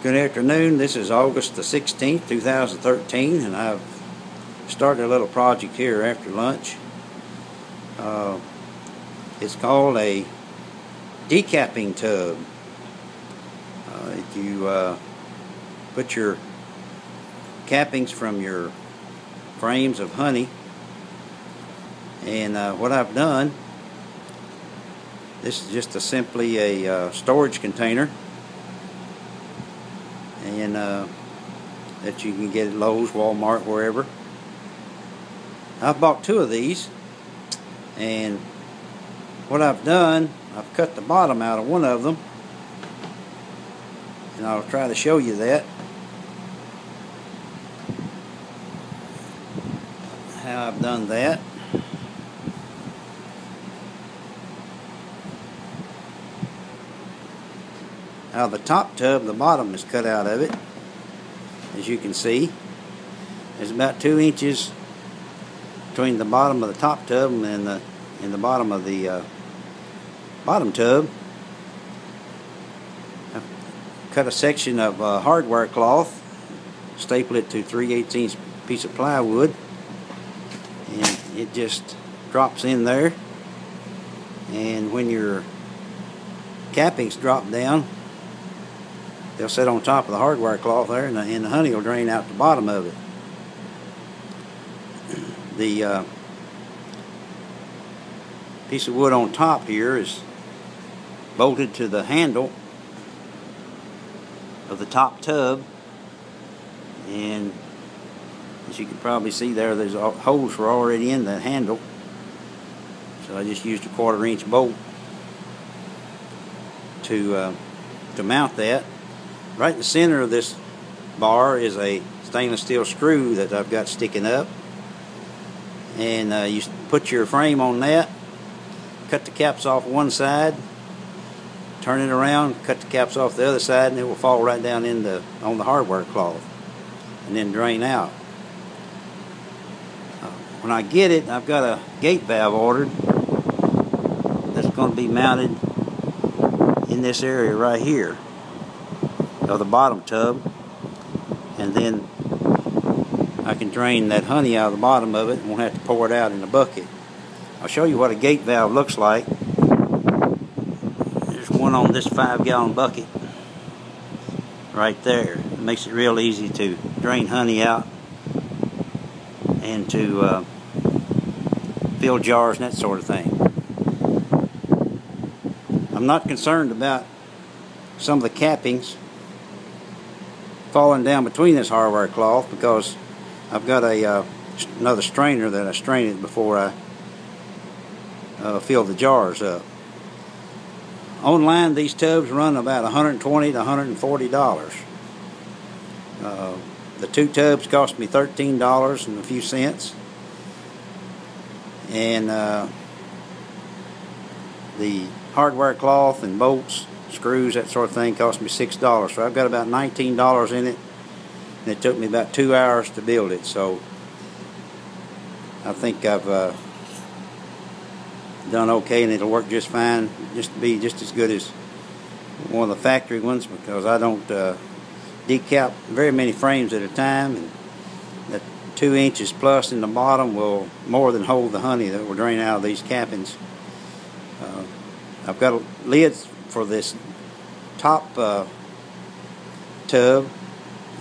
Good afternoon. This is August the 16th, 2013, and I've started a little project here after lunch. It's called a decapping tub. If you put your cappings from your frames of honey, and what I've done, this is just simply a storage container, and that you can get at Lowe's, Walmart, wherever. I've bought two of these, and what I've done, I've cut the bottom out of one of them, and I'll try to show you that, how I've done that. Now the top tub, the bottom is cut out of it, as you can see. There's about 2 inches between the bottom of the top tub and the bottom of the bottom tub. I've cut a section of hardware cloth, staple it to 3/8" piece of plywood, and it just drops in there. And when your cappings drop down, they'll sit on top of the hardware cloth there, and the honey will drain out the bottom of it. The piece of wood on top here is bolted to the handle of the top tub, and as you can probably see there, there's holes were already in the handle, so I just used a 1/4 inch bolt to mount that. Right in the center of this bar is a stainless steel screw that I've got sticking up, and you put your frame on that, cut the caps off one side, turn it around, cut the caps off the other side, and it will fall right down on the hardware cloth and then drain out. When I get it, I've got a gate valve ordered that's going to be mounted in this area right here of the bottom tub, and then I can drain that honey out of the bottom of it and won't have to pour it out in a bucket. I'll show you what a gate valve looks like. There's one on this 5-gallon bucket right there. It makes it real easy to drain honey out and to fill jars and that sort of thing. I'm not concerned about some of the cappings falling down between this hardware cloth, because I've got another strainer that I strain it before I fill the jars up. Online, these tubs run about $120 to $140. The two tubs cost me $13 and a few cents, and the hardware cloth and bolts, screws, that sort of thing, cost me $6. So I've got about $19 in it, and it took me about 2 hours to build it. So I think I've done okay, and it'll work just fine, be just as good as one of the factory ones, because I don't decap very many frames at a time, and that 2 inches plus in the bottom will more than hold the honey that will drain out of these cappings. I've got lids for this top tub,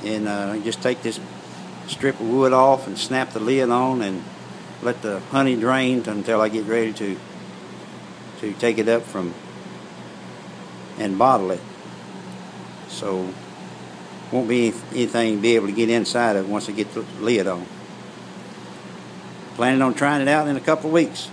and I just take this strip of wood off and snap the lid on and let the honey drain until I get ready to take it up and bottle it. So won't be anything be able to get inside of it once I get the lid on. Planning on trying it out in a couple of weeks.